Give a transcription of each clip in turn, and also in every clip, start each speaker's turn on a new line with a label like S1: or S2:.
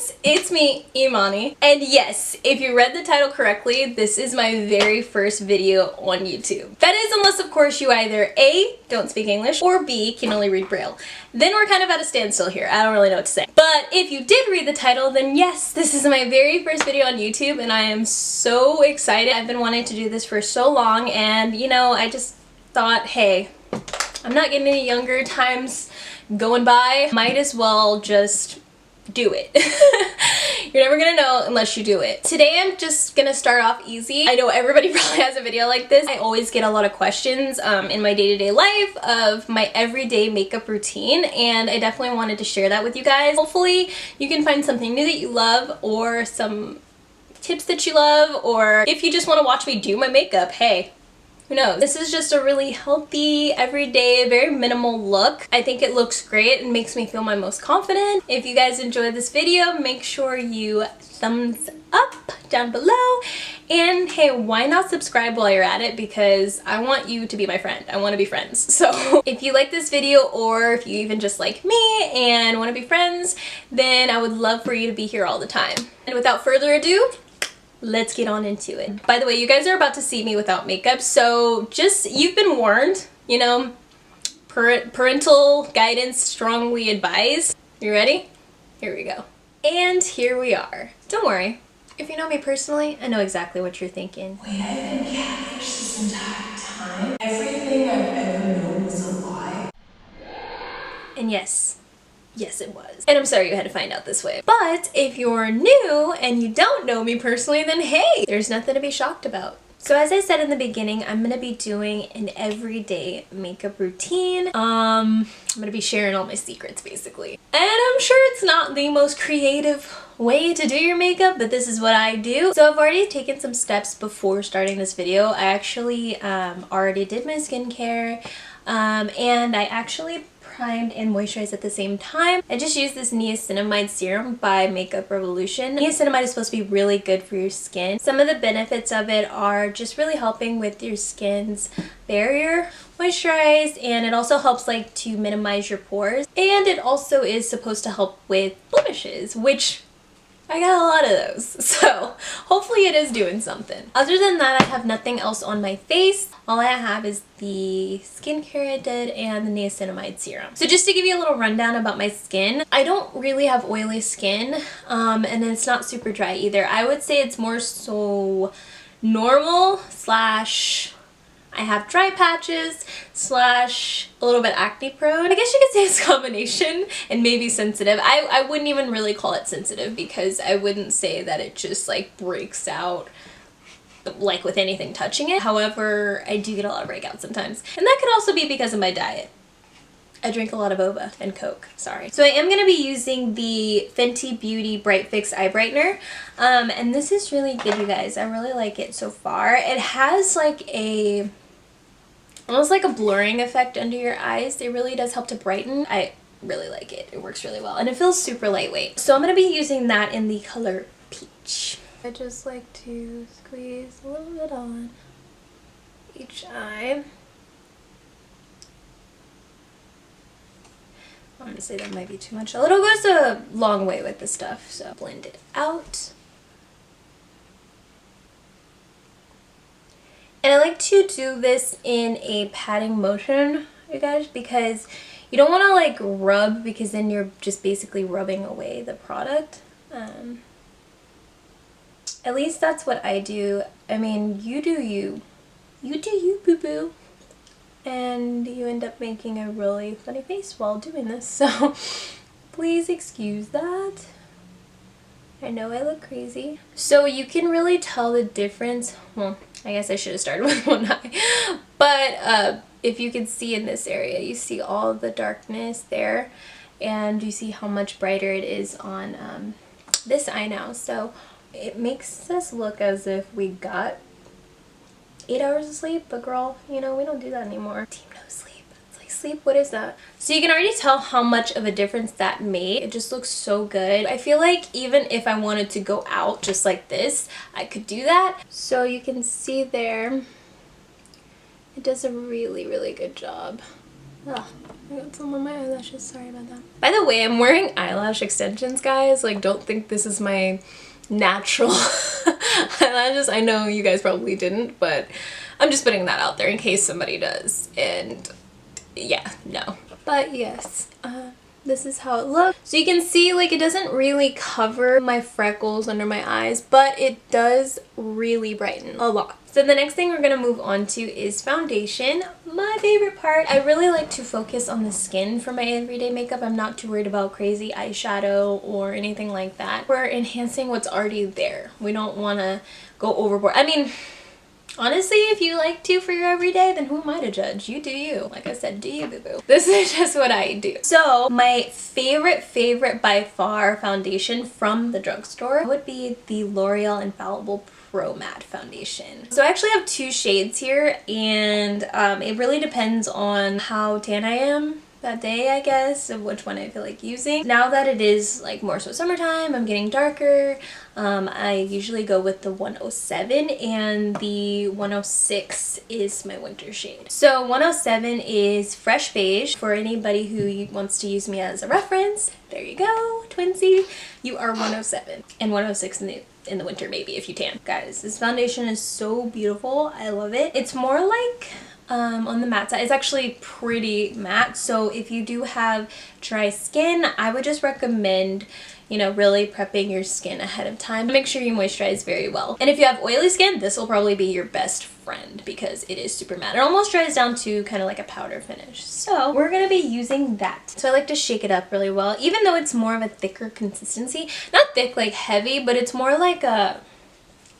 S1: friends, it's me, Imani, and yes, if you read the title correctly, this is my very first video on YouTube. That is unless of course you either A, don't speak English, or B, can only read Braille. Then we're kind of at a standstill here. I don't really know what to say. But if you did read the title, then yes, this is my very first video on YouTube and I am so excited. I've been wanting to do this for so long and you know, I just thought, hey, I'm not getting any younger, time's going by, might as well just do it. You're never gonna know unless you do it. Today I'm just gonna start off easy. I know everybody probably has a video like this. I always get a lot of questions in my day-to-day life of my everyday makeup routine, and I definitely wanted to share that with you guys. Hopefully you can find something new that you love, or some tips that you love, or if you just want to watch me do my makeup, hey, who knows? This is just a really healthy, everyday, very minimal look. I think it looks great and makes me feel my most confident. If you guys enjoyed this video, make sure you thumbs up down below. And hey, why not subscribe while you're at it? Because I want you to be my friend. I want to be friends. So if you like this video, or if you even just like me and want to be friends, then I would love for you to be here all the time. And without further ado, let's get on into it. By the way, you guys are about to see me without makeup, so just, you've been warned, you know, parental guidance strongly advised. You ready? Here we go. And here we are. Don't worry, if you know me personally, I know exactly what you're thinking.
S2: Wait, I've been catfished this entire time? Everything I've ever known was a lie?
S1: And yes, it was. And I'm sorry you had to find out this way. But if you're new and you don't know me personally, then hey, there's nothing to be shocked about. So as I said in the beginning, I'm gonna be doing an everyday makeup routine. I'm gonna be sharing all my secrets basically. And I'm sure it's not the most creative way to do your makeup, but this is what I do. So I've already taken some steps before starting this video. I actually already did my skincare, and I actually primed and moisturized at the same time. I just used this Niacinamide serum by Makeup Revolution. Niacinamide is supposed to be really good for your skin. Some of the benefits of it are just really helping with your skin's barrier, moisturize, and it also helps like to minimize your pores. And it also is supposed to help with blemishes, which I got a lot of those, so hopefully it is doing something. Other than that, I have nothing else on my face. All I have is the skincare I did and the niacinamide serum. So just to give you a little rundown about my skin, I don't really have oily skin, and it's not super dry either. I would say it's more so normal slash I have dry patches slash a little bit acne prone. I guess you could say it's a combination, and maybe sensitive. I wouldn't even really call it sensitive because I wouldn't say that it just like breaks out like with anything touching it. However, I do get a lot of breakouts sometimes. And that could also be because of my diet. I drink a lot of boba and Coke, sorry. So I am going to be using the Fenty Beauty Bright Fix Eye Brightener. And this is really good, you guys. I really like it so far. It has like a almost like a blurring effect under your eyes. It really does help to brighten. I really like it. It works really well. And it feels super lightweight. So I'm going to be using that in the color Peach. I just like to squeeze a little bit on each eye. I want to say that might be too much. A little goes a long way with this stuff, so blend it out. And I like to do this in a patting motion, you guys, because you don't want to like rub, because then you're just basically rubbing away the product. At least that's what I do. I mean, you do you. You do you, boo-boo. And you end up making a really funny face while doing this, so please excuse that. I know I look crazy. So you can really tell the difference. Well, I guess I should have started with one eye. But if you can see in this area, you see all the darkness there. And you see how much brighter it is on this eye now. So it makes us look as if we got 8 hours of sleep, but girl, you know, we don't do that anymore. Team no sleep. It's like, sleep, what is that? So you can already tell how much of a difference that made. It just looks so good. I feel like even if I wanted to go out just like this, I could do that. So you can see there, it does a really, really good job Ugh, I got some on my eyelashes, sorry about that. By the way, I'm wearing eyelash extensions, guys. Like, don't think this is my natural eyelashes. I know you guys probably didn't, but I'm just putting that out there in case somebody does. And yeah, no. But yes, this is how it looks. So you can see, like, it doesn't really cover my freckles under my eyes, but it does really brighten a lot. So the next thing we're going to move on to is foundation. My favorite part. I really like to focus on the skin for my everyday makeup. I'm not too worried about crazy eyeshadow or anything like that. We're enhancing what's already there. We don't want to go overboard. I mean, honestly, if you like to for your everyday, then who am I to judge? You do you. Like I said, do you, boo-boo. This is just what I do. So my favorite by far foundation from the drugstore would be the L'Oreal Infallible Pro Matte Foundation. So I actually have two shades here, and it really depends on how tan I am that day, I guess, of which one I feel like using. Now that it is like more so summertime, I'm getting darker, I usually go with the 107, and the 106 is my winter shade. So 107 is Fresh Beige. For anybody who wants to use me as a reference, there you go, twinsy. You are 107, and 106 in the winter maybe if you tan. Guys, this foundation is so beautiful. I love it. It's more like on the matte side. It's actually pretty matte, so if you do have dry skin, I would just recommend, you know, really prepping your skin ahead of time. Make sure you moisturize very well. And if you have oily skin, this will probably be your best friend because it is super matte. It almost dries down to kind of like a powder finish. So we're gonna be using that. So I like to shake it up really well, even though it's more of a thicker consistency. Not thick like heavy, but it's more like a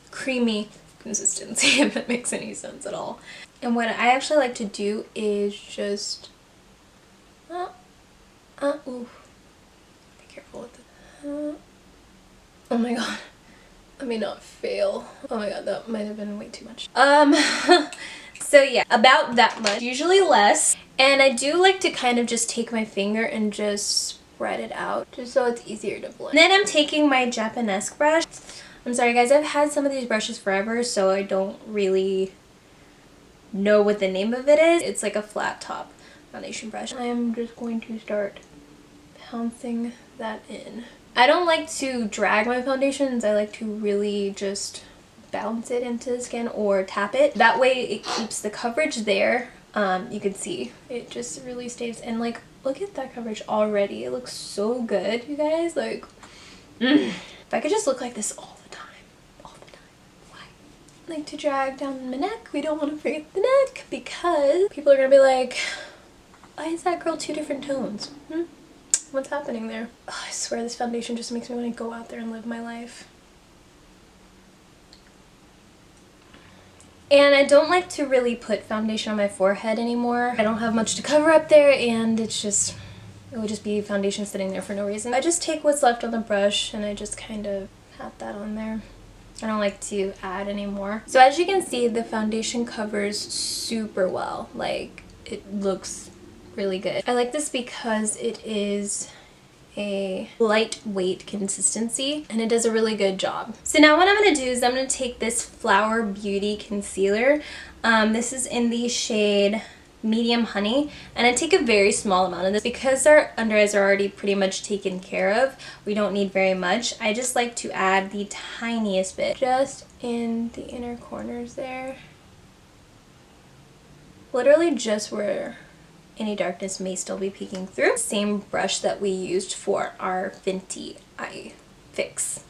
S1: creamy consistency, if that makes any sense at all. And what I actually like to do is just, ooh, be careful with it. Oh my god, let me not fail. Oh my god, that might have been way too much. So yeah, about that much, usually less. And I do like to kind of just take my finger and just spread it out, just so it's easier to blend. Then I'm taking my Japanesque brush. I'm sorry guys, I've had some of these brushes forever, so I don't really know what the name of it is. It's like a flat top foundation brush. I am just going to start pouncing that in. I don't like to drag my foundations. I like to really just bounce it into the skin or tap it. That way it keeps the coverage there. You can see it just really stays, and like, look at that coverage already. It looks so good, you guys. Like, if I could just look like this all the time. Like to drag down my neck. We don't want to forget the neck because people are gonna be like, why is that girl two different tones? What's happening there? Oh, I swear this foundation just makes me want to go out there and live my life. And I don't like to really put foundation on my forehead anymore. I don't have much to cover up there, and it's just, it would just be foundation sitting there for no reason. I just take what's left on the brush and I just kind of pat that on there. I don't like to add anymore. So as you can see, the foundation covers super well. Like, it looks really good. I like this because it is a lightweight consistency and it does a really good job. So now what I'm going to do is I'm going to take this Flower Beauty concealer. This is in the shade Medium Honey, and I take a very small amount of this because our under eyes are already pretty much taken care of. We don't need very much. I just like to add the tiniest bit just in the inner corners there, literally just where any darkness may still be peeking through. Same brush that we used for our Fenty Eye Fix.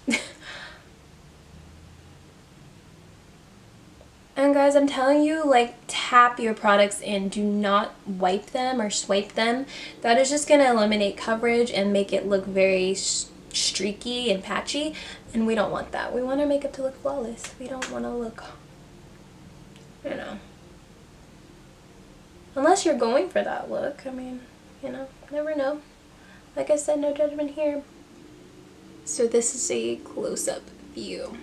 S1: And guys, I'm telling you, like, tap your products in. Do not wipe them or swipe them. That is just going to eliminate coverage and make it look very streaky and patchy. And we don't want that. We want our makeup to look flawless. We don't want to look, you know. Unless you're going for that look. I mean, you know, never know. Like I said, no judgment here. So this is a close-up view.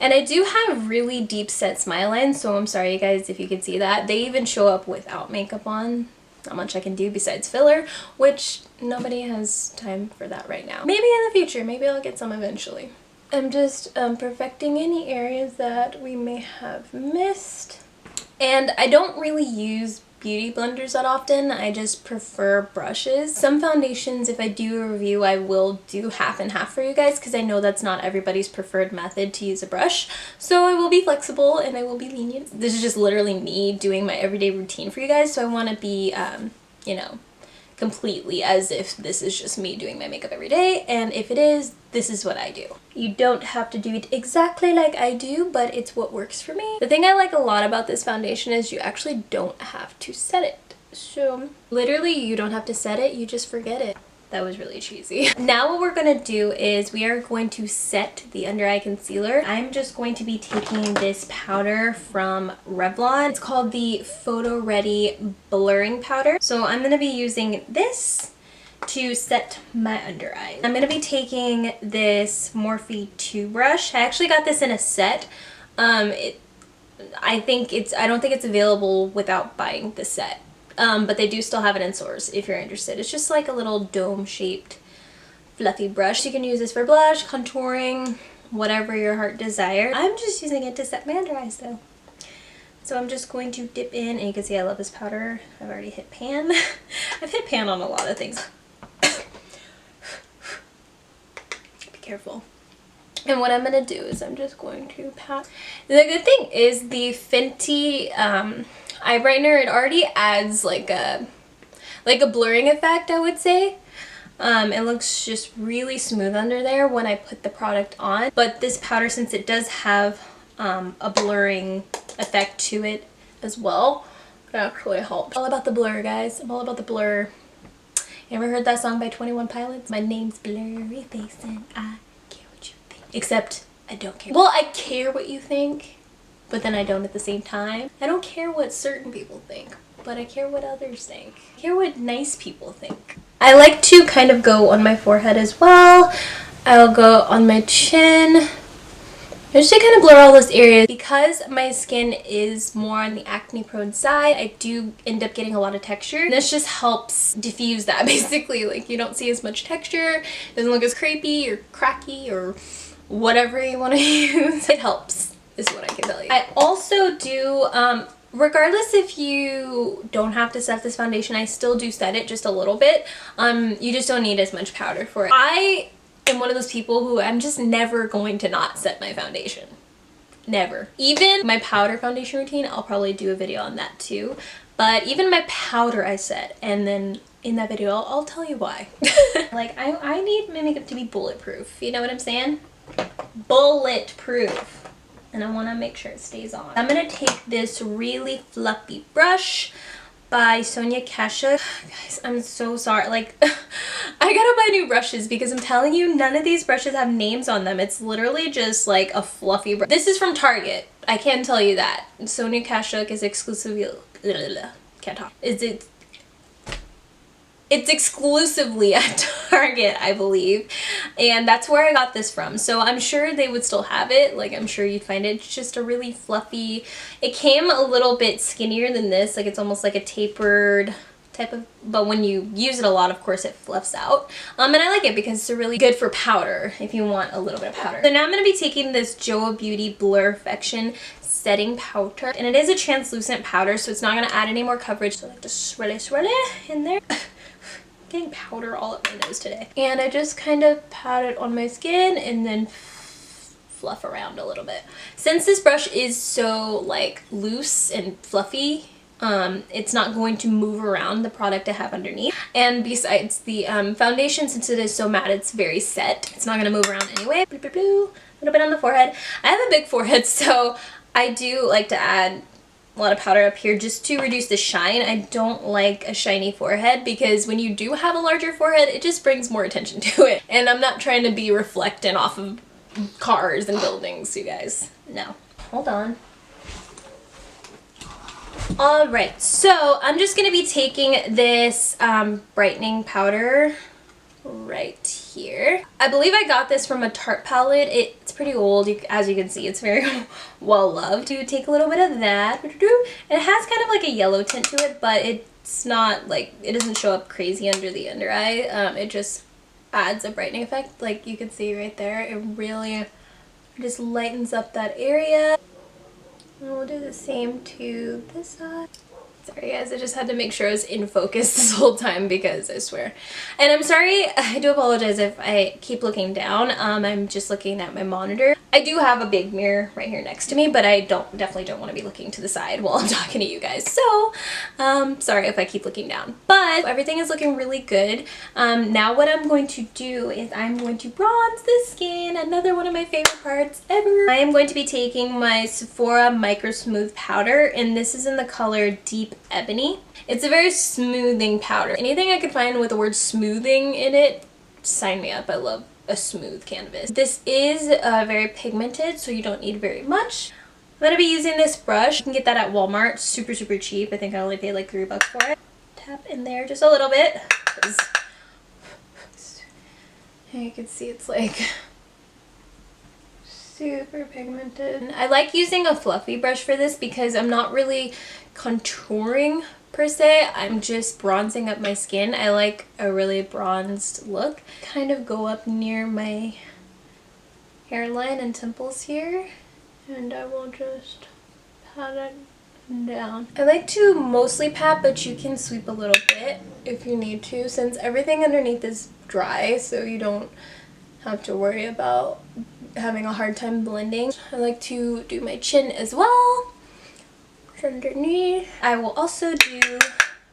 S1: And I do have really deep set smile lines, so I'm sorry you guys if you could see that. They even show up without makeup on. Not much I can do besides filler, which nobody has time for that right now. Maybe in the future, maybe I'll get some eventually. I'm just perfecting any areas that we may have missed. And I don't really use beauty blenders that often. I just prefer brushes. Some foundations, if I do a review, I will do half and half for you guys because I know that's not everybody's preferred method to use a brush. So I will be flexible and I will be lenient. This is just literally me doing my everyday routine for you guys, so I want to be, you know, completely as if this is just me doing my makeup every day, and if it is, this is what I do. You don't have to do it exactly like I do, but it's what works for me. The thing I like a lot about this foundation is you actually don't have to set it. So literally you don't have to set it, you just forget it. That was really cheesy. Now what we're gonna do is we are going to set the under eye concealer. I'm just going to be taking this powder from Revlon. It's called the Photo Ready Blurring Powder. So I'm gonna be using this to set my under eye. I'm gonna be taking this Morphe 2 brush. I actually got this in a set. I don't think it's available without buying the set. But they do still have it in stores if you're interested. It's just like a little dome-shaped fluffy brush. You can use this for blush, contouring, whatever your heart desires. I'm just using it to set my under eyes though. So I'm just going to dip in, and you can see I love this powder. I've already hit pan. I've hit pan on a lot of things. Be careful. And what I'm going to do is I'm just going to pat. The good thing is the Fenty eye brightener, it already adds like a blurring effect, I would say. It looks just really smooth under there when I put the product on. But this powder, since it does have a blurring effect to it as well, it actually helps. All about the blur, guys. I'm all about the blur. You ever heard that song by 21 Pilots? My name's Blurry Face and I care what you think. Except I don't care. Well, I care what you think, but then I don't at the same time. I don't care what certain people think, but I care what others think. I care what nice people think. I like to kind of go on my forehead as well. I'll go on my chin. Just to kind of blur all those areas. Because my skin is more on the acne prone side, I do end up getting a lot of texture. This just helps diffuse that basically. Like you don't see as much texture, it doesn't look as crepey or cracky or whatever you want to use. It helps, is what I can tell you. I also do, regardless if you don't have to set this foundation, I still do set it just a little bit. You just don't need as much powder for it. I am one of those people who I'm just never going to not set my foundation. Never. Even my powder foundation routine, I'll probably do a video on that too. But even my powder I set, and then in that video I'll tell you why. Like I need my makeup to be bulletproof. You know what I'm saying? Bulletproof. And I want to make sure it stays on. I'm going to take this really fluffy brush by Sonia Kashuk. Guys, I'm so sorry. Like, I gotta buy new brushes because I'm telling you, none of these brushes have names on them. It's literally just like a fluffy brush. This is from Target. I can tell you that. Sonia Kashuk is exclusively... Can't talk. It's exclusively at Target, I believe, and that's where I got this from. So I'm sure they would still have it. Like, I'm sure you'd find it. It's just a really fluffy. It came a little bit skinnier than this. Like, it's almost like a tapered type of, but when you use it a lot, of course, it fluffs out. And I like it because it's really good for powder if you want a little bit of powder. So now I'm going to be taking this Joah Beauty Blurfection setting powder, and it is a translucent powder, so it's not going to add any more coverage. So I like to swirl it in there. Getting powder all up my nose today. And I just kind of pat it on my skin and then fluff around a little bit. Since this brush is so like loose and fluffy, it's not going to move around the product I have underneath. And besides, the foundation, since it is so matte, it's very set. It's not going to move around anyway. A little bit on the forehead. I have a big forehead, so I do like to add a lot of powder up here just to reduce the shine. I don't like a shiny forehead because when you do have a larger forehead, it just brings more attention to it. And I'm not trying to be reflecting off of cars and buildings, you guys. No. Hold on. Alright, so I'm just going to be taking this brightening powder right here. I believe I got this from a Tarte palette. It's pretty old, as you can see. It's very well loved. To take a little bit of that. It has kind of like a yellow tint to it, but it's not like, it doesn't show up crazy under the under eye. It just adds a brightening effect, like you can see right there. It really just lightens up that area. And we'll do the same to this side. Sorry guys, I just had to make sure I was in focus this whole time because I swear. And I'm sorry, I do apologize if I keep looking down. I'm just looking at my monitor. I do have a big mirror right here next to me, but I definitely don't want to be looking to the side while I'm talking to you guys. So, sorry if I keep looking down. But everything is looking really good. Now what I'm going to do is I'm going to bronze the skin, another one of my favorite parts ever. I am going to be taking my Sephora Microsmooth powder, and this is in the color Deep Ebony. It's a very smoothing powder. Anything I could find with the word smoothing in it, sign me up. I love a smooth canvas. This is very pigmented, so you don't need very much. I'm going to be using this brush. You can get that at Walmart. Super, super cheap. I think I only paid like $3 for it. Tap in there just a little bit. You can see it's like super pigmented. I like using a fluffy brush for this because I'm not really contouring per se. I'm just bronzing up my skin. I like a really bronzed look. Kind of go up near my hairline and temples here, and I will just pat it down. I like to mostly pat, but you can sweep a little bit if you need to, since everything underneath is dry, so you don't have to worry about having a hard time blending. I like to do my chin as well, underneath. I will also do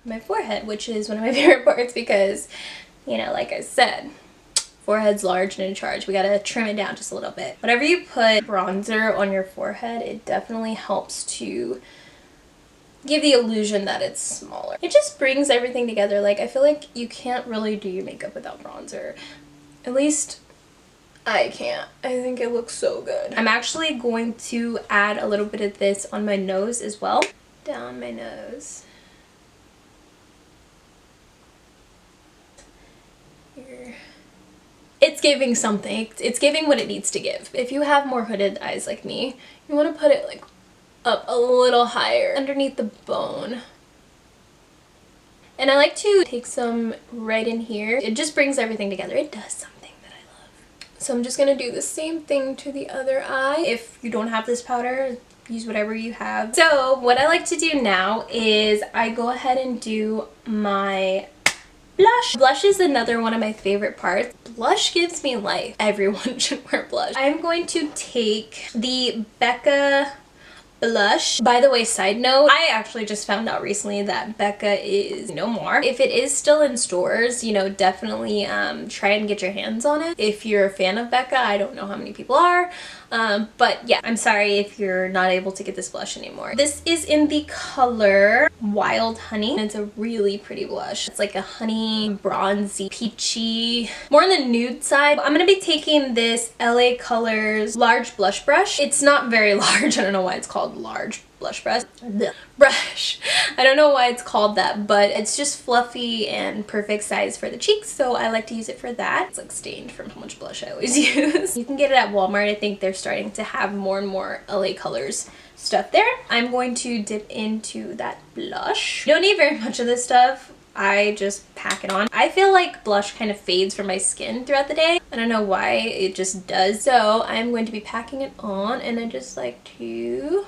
S1: my forehead, which is one of my favorite parts because, you know, like I said, forehead's large and in charge. We gotta trim it down just a little bit. Whenever you put bronzer on your forehead, it definitely helps to give the illusion that it's smaller. It just brings everything together. Like, I feel like you can't really do your makeup without bronzer. At least I can't. I think it looks so good. I'm actually going to add a little bit of this on my nose as well. Down my nose. Here. It's giving something. It's giving what it needs to give. If you have more hooded eyes like me, you want to put it like up a little higher underneath the bone. And I like to take some right in here. It just brings everything together. It does something. So I'm just going to do the same thing to the other eye. If you don't have this powder, use whatever you have. So what I like to do now is I go ahead and do my blush. Blush is another one of my favorite parts. Blush gives me life. Everyone should wear blush. I'm going to take the Becca blush. By the way, side note, I actually just found out recently that Becca is no more. If it is still in stores, you know, definitely try and get your hands on it. If you're a fan of Becca, I don't know how many people are, but yeah, I'm sorry if you're not able to get this blush anymore. This is in the color Wild Honey. It's a really pretty blush. It's like a honey, bronzy, peachy, more on the nude side. I'm gonna be taking this LA Colors large blush brush. It's not very large. I don't know why it's called large blush brush. I don't know why it's called that, but it's just fluffy and perfect size for the cheeks, so I like to use it for that. It's like stained from how much blush I always use. You can get it at Walmart. I think they're starting to have more and more LA Colors stuff there. I'm going to dip into that blush. You don't need very much of this stuff. I just pack it on. I feel like blush kind of fades from my skin throughout the day. I don't know why, it just does. So I'm going to be packing it on, and I just like to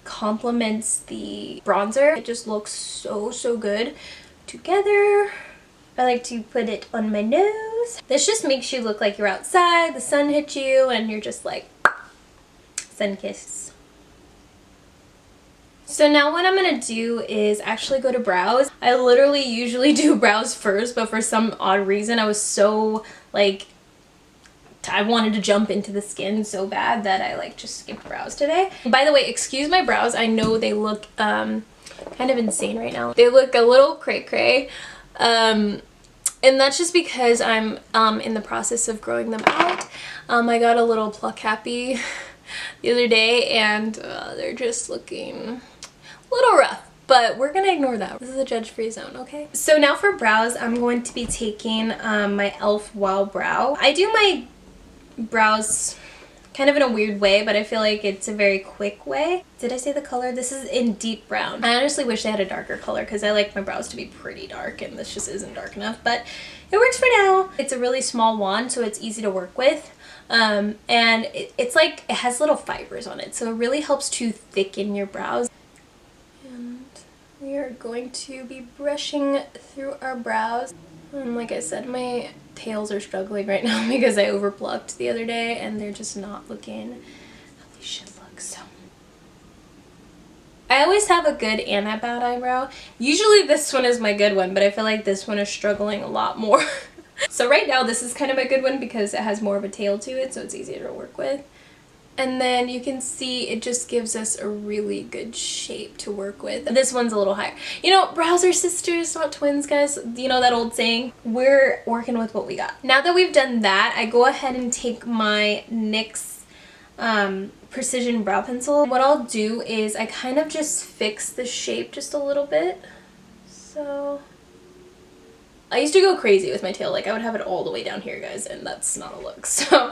S1: complements the bronzer. It just looks so good together. I like to put it on my nose. This just makes you look like you're outside, the sun hit you, and you're just like sun kiss. So now what I'm going to do is actually go to brows. I literally usually do brows first, but for some odd reason I was so like, I wanted to jump into the skin so bad that I like just skipped brows today. By the way, excuse my brows. I know they look kind of insane right now. They look a little cray-cray. And that's just because I'm in the process of growing them out. I got a little pluck happy the other day, and they're just looking a little rough, but we're gonna ignore that. This is a judge-free zone, okay? So now for brows, I'm going to be taking my e.l.f. Wow Brow. I do my brows kind of in a weird way, but I feel like it's a very quick way. Did I say the color? This is in deep brown. I honestly wish they had a darker color because I like my brows to be pretty dark, and this just isn't dark enough, but it works for now. It's a really small wand, so it's easy to work with. And it's like, it has little fibers on it, so it really helps to thicken your brows. are going to be brushing through our brows. And like I said, my tails are struggling right now because I overplucked the other day and they're just not looking how they should look. So I always have a good and a bad eyebrow. Usually this one is my good one, but I feel like this one is struggling a lot more. So right now this is kind of a good one because it has more of a tail to it, so it's easier to work with. And then you can see it just gives us a really good shape to work with. This one's a little higher. You know, brows are sisters, not twins, guys. You know that old saying? We're working with what we got. Now that we've done that, I go ahead and take my NYX Precision Brow Pencil. What I'll do is I kind of just fix the shape just a little bit. So I used to go crazy with my tail. Like I would have it all the way down here, guys, and that's not a look. So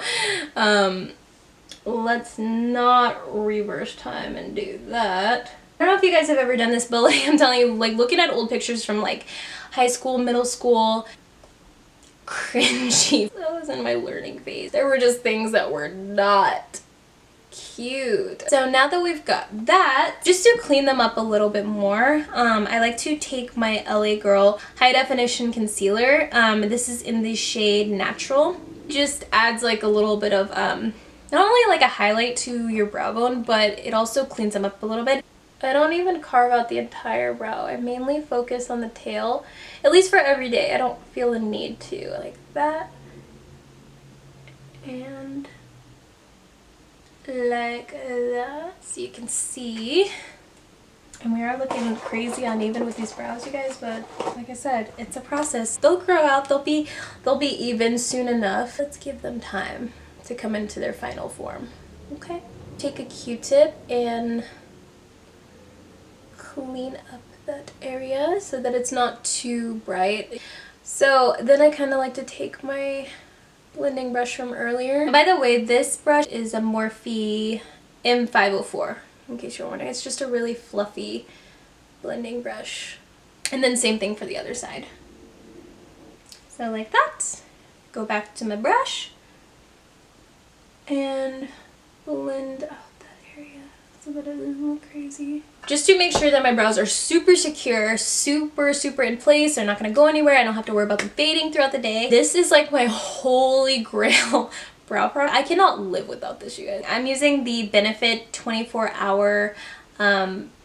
S1: let's not reverse time and do that. I don't know if you guys have ever done this, but like I'm telling you, like looking at old pictures from like high school, middle school, cringy. I was in my learning phase. There were just things that were not cute. So now that we've got that, just to clean them up a little bit more, I like to take my LA Girl High Definition Concealer. This is in the shade Natural. Just adds like a little bit of not only like a highlight to your brow bone, but it also cleans them up a little bit. I don't even carve out the entire brow. I mainly focus on the tail, at least for every day. I don't feel the need to, like that. And like that. So you can see. And we are looking crazy uneven with these brows, you guys, but like I said, it's a process. They'll grow out, they'll be even soon enough. Let's give them time to come into their final form. Okay, take a Q-tip and clean up that area so that it's not too bright. So then I kind of like to take my blending brush from earlier. By the way, this brush is a Morphe M504, in case you're wondering. It's just a really fluffy blending brush. And then same thing for the other side. So like that. Go back to my brush and blend out that area so that it doesn't look crazy. Just to make sure that my brows are super secure, super in place. They're not going to go anywhere. I don't have to worry about them fading throughout the day. This is like my holy grail brow product. I cannot live without this, you guys. I'm using the Benefit 24-hour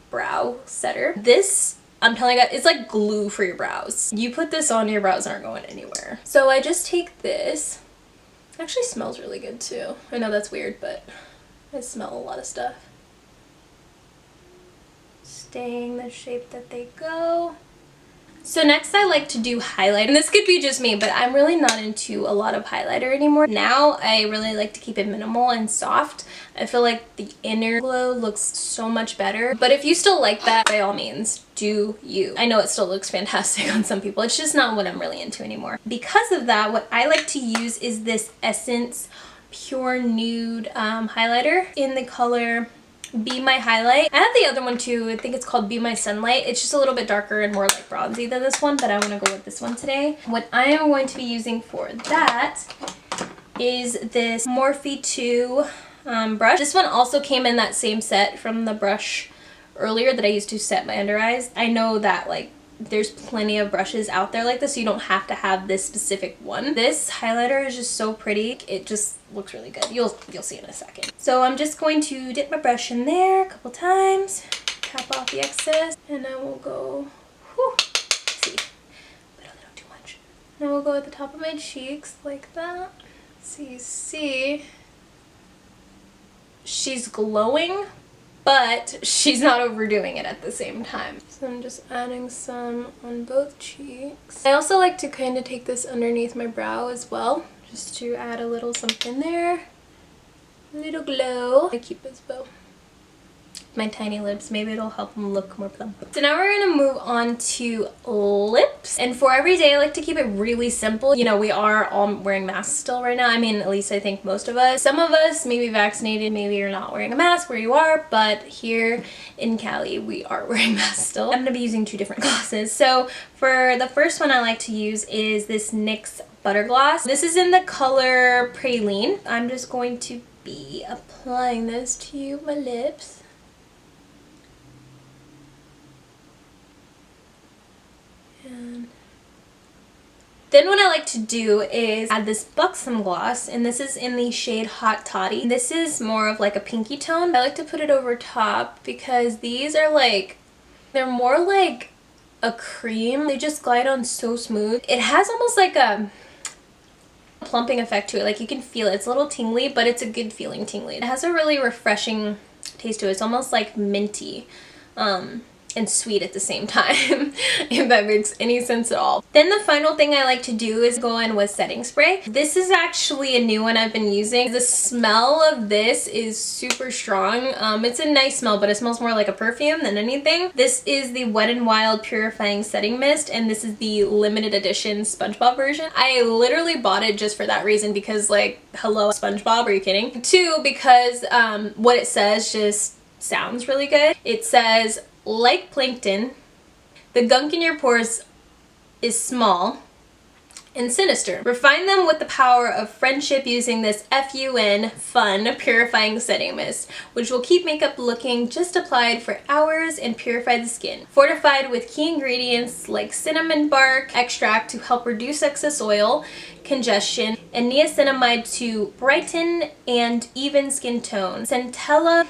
S1: brow setter. This, I'm telling you, it's like glue for your brows. You put this on, your brows aren't going anywhere. So I just take this. It actually smells really good too. I know that's weird, but I smell a lot of stuff. Staying the shape that they go. So next I like to do highlight, and this could be just me, but I'm really not into a lot of highlighter anymore. Now I really like to keep it minimal and soft. I feel like the inner glow looks so much better, but if you still like that, by all means, do you. I know it still looks fantastic on some people. It's just not what I'm really into anymore. Because of that, what I like to use is this Essence Pure Nude highlighter in the color Be My Highlight. I have the other one too. I think it's called Be My Sunlight. It's just a little bit darker and more like bronzy than this one, but I want to go with this one today. What I am going to be using for that is this Morphe 2 brush. This one also came in that same set from the brush earlier that I used to set my under eyes. I know that like there's plenty of brushes out there like this, so you don't have to have this specific one. This highlighter is just so pretty. It just looks really good. You'll see in a second. So I'm just going to dip my brush in there a couple times, tap off the excess, and I will go, see, but a little too much. And I will go at the top of my cheeks like that. So you see, she's glowing, but she's not overdoing it at the same time. So I'm just adding some on both cheeks. I also like to kind of take this underneath my brow as well, just to add a little something there. A little glow. I keep this bow. My tiny lips, maybe it'll help them look more plump. So now we're gonna move on to lips. And for every day, I like to keep it really simple. You know, we are all wearing masks still right now. I mean, at least I think most of us. Some of us may be vaccinated, maybe you're not wearing a mask where you are, but here in Cali, we are wearing masks still. I'm gonna be using two different glosses. So for the first one I like to use is this NYX Butter Gloss. This is in the color Praline. I'm just going to be applying this to my lips. And then what I like to do is add this Buxom gloss, and this is in the shade Hot Toddy. This is more of like a pinky tone. I like to put it over top because these are like, they're more like a cream. They just glide on so smooth. It has almost like a plumping effect to it. Like you can feel it. It's a little tingly, but it's a good feeling tingly. It has a really refreshing taste to it. It's almost like minty. And sweet at the same time, if that makes any sense at all. Then the final thing I like to do is go in with setting spray. This is actually a new one I've been using. The smell of this is super strong. It's a nice smell, but it smells more like a perfume than anything. This is the Wet n Wild Purifying Setting Mist, and this is the limited edition SpongeBob version. I literally bought it just for that reason because, like, hello SpongeBob, are you kidding? Two, because what it says just sounds really good. It says, like plankton, the gunk in your pores is small and sinister. Refine them with the power of friendship using this F.U.N. Fun Purifying Setting Mist, which will keep makeup looking just applied for hours and purify the skin. Fortified with key ingredients like cinnamon bark extract to help reduce excess oil, congestion, and niacinamide to brighten and even skin tone. Centella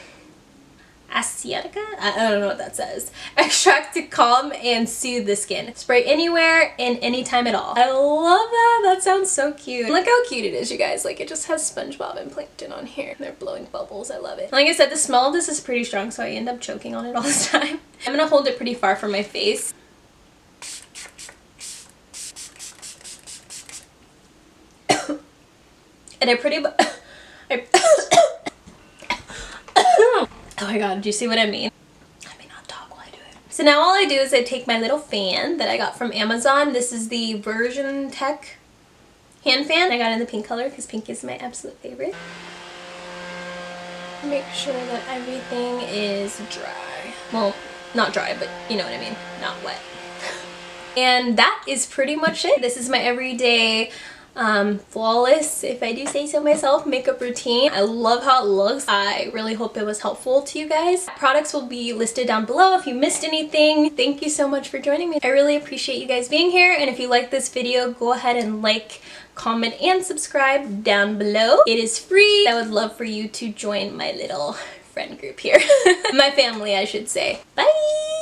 S1: asiatica? I don't know what that says. Extract to calm and soothe the skin. Spray anywhere and anytime at all. I love that. That sounds so cute. Look how cute it is, you guys. Like, it just has SpongeBob and Plankton on here. They're blowing bubbles. I love it. Like I said, the smell of this is pretty strong, so I end up choking on it all the time. I'm gonna hold it pretty far from my face. And oh my god, do you see what I mean? I may not talk while I do it. So now all I do is I take my little fan that I got from Amazon. This is the Version Tech hand fan. I got it in the pink color because pink is my absolute favorite. Make sure that everything is dry. Well, not dry, but you know what I mean. Not wet. And that is pretty much it. This is my everyday flawless, if I do say so myself, makeup routine. I love how it looks. I really hope it was helpful to you guys. Products will be listed down below if you missed anything. Thank you so much for joining me. I really appreciate you guys being here, and if you like this video, go ahead and like, comment, and subscribe down below. It is free. I would love for you to join my little friend group here. My family, I should say. Bye!